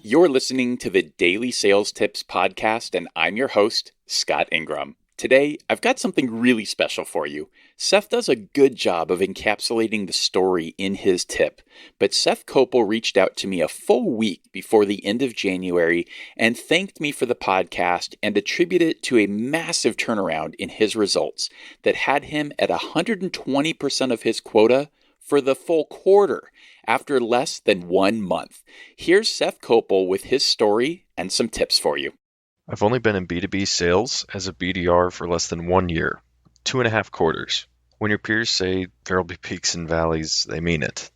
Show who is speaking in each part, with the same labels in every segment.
Speaker 1: You're listening to the Daily Sales Tips Podcast, and I'm your host, Scott Ingram. Today, I've got something really special for you. Seth does a good job of encapsulating the story in his tip, but Seth Copple reached out to me a full week before the end of January and thanked me for the podcast and attributed it to a massive turnaround in his results that had him at 120% of his quota for the full quarter after less than 1 month. Here's Seth Copple with his story and some tips for you.
Speaker 2: I've only been in B2B sales as a BDR for less than 1 year, 2.5 quarters. When your peers say there'll be peaks and valleys, they mean it.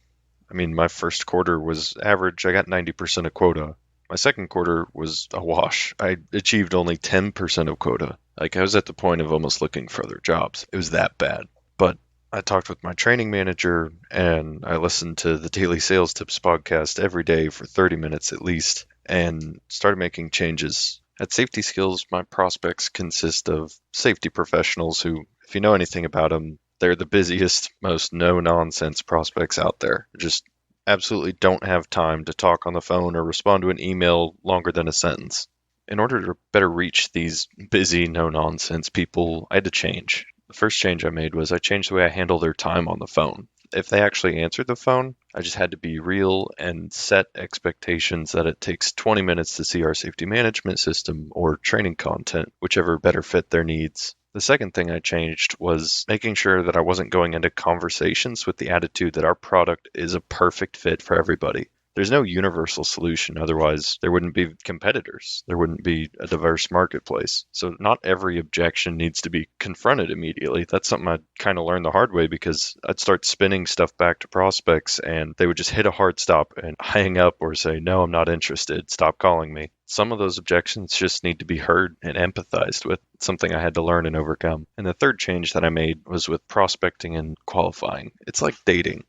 Speaker 2: I mean, my first quarter was average. I got 90% of quota. My second quarter was a wash. I achieved only 10% of quota. I was at the point of almost looking for other jobs. It was that bad. But I talked with my training manager and I listened to the Daily Sales Tips podcast every day for 30 minutes at least and started making changes. At Safety Skills, my prospects consist of safety professionals who, if you know anything about them, they're the busiest, most no-nonsense prospects out there. Just absolutely don't have time to talk on the phone or respond to an email longer than a sentence. In order to better reach these busy, no-nonsense people, I had to change. The first change I made was I changed the way I handle their time on the phone. If they actually answered the phone, I just had to be real and set expectations that it takes 20 minutes to see our safety management system or training content, whichever better fit their needs. The second thing I changed was making sure that I wasn't going into conversations with the attitude that our product is a perfect fit for everybody. There's no universal solution, otherwise there wouldn't be competitors. There wouldn't be a diverse marketplace. So not every objection needs to be confronted immediately. That's something I kind of learned the hard way because I'd start spinning stuff back to prospects and they would just hit a hard stop and hang up or say, no, I'm not interested. Stop calling me. Some of those objections just need to be heard and empathized with. It's something I had to learn and overcome. And the third change that I made was with prospecting and qualifying. It's like dating.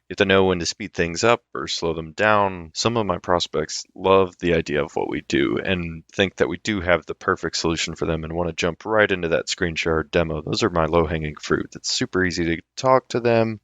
Speaker 2: You have to know when to speed things up or slow them down. Some of my prospects love the idea of what we do and think that we do have the perfect solution for them and want to jump right into that screen share demo. Those are my low-hanging fruit. It's super easy to talk to them.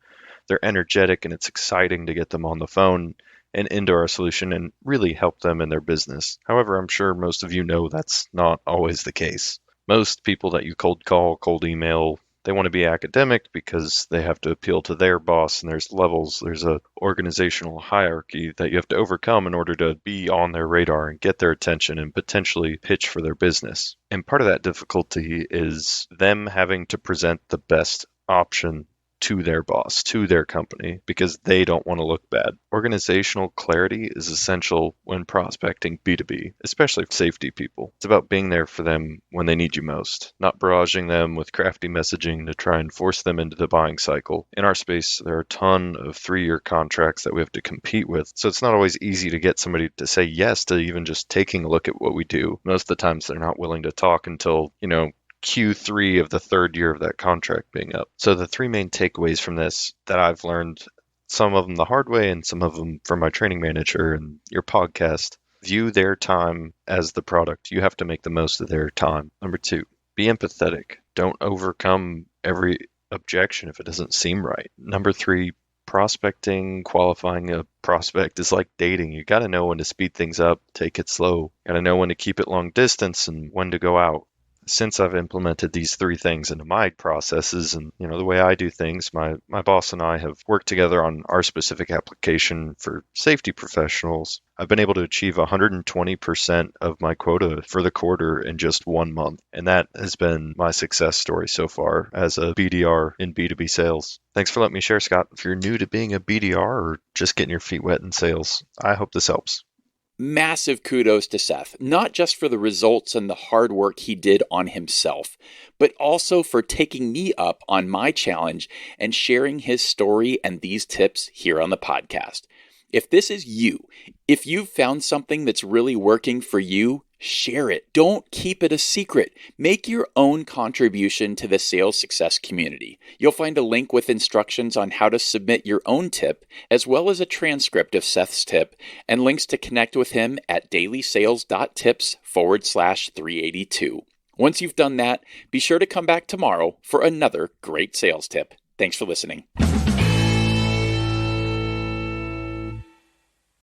Speaker 2: They're energetic and it's exciting to get them on the phone and into our solution and really help them in their business. However, I'm sure most of you know that's not always the case. Most people that you cold call, cold email, they want to be academic because they have to appeal to their boss and there's levels, there's a organizational hierarchy that you have to overcome in order to be on their radar and get their attention and potentially pitch for their business. And part of that difficulty is them having to present the best option to their boss, to their company, because they don't want to look bad. Organizational clarity is essential when prospecting B2B, especially safety people. It's about being there for them when they need you most, not barraging them with crafty messaging to try and force them into the buying cycle. In our space, there are a ton of 3-year contracts that we have to compete with, so it's not always easy to get somebody to say yes to even just taking a look at what we do. Most of the times they're not willing to talk until, Q3 of the 3rd year of that contract being up. So the 3 main takeaways from this that I've learned, some of them the hard way and some of them from my training manager and your podcast, view their time as the product. You have to make the most of their time. Number 2, be empathetic. Don't overcome every objection if it doesn't seem right. Number 3, prospecting, qualifying a prospect is like dating. You got to know when to speed things up, take it slow. Got to know when to keep it long distance and when to go out. Since I've implemented these 3 things into my processes and, the way I do things, my boss and I have worked together on our specific application for safety professionals. I've been able to achieve 120% of my quota for the quarter in just 1 month. And that has been my success story so far as a BDR in B2B sales. Thanks for letting me share, Scott. If you're new to being a BDR or just getting your feet wet in sales, I hope this helps.
Speaker 1: Massive kudos to Seth, not just for the results and the hard work he did on himself, but also for taking me up on my challenge and sharing his story and these tips here on the podcast. If this is you, if you've found something that's really working for you, share it. Don't keep it a secret. Make your own contribution to the sales success community. You'll find a link with instructions on how to submit your own tip, as well as a transcript of Seth's tip and links to connect with him at dailysales.tips/382. Once you've done that, be sure to come back tomorrow for another great sales tip. Thanks for listening.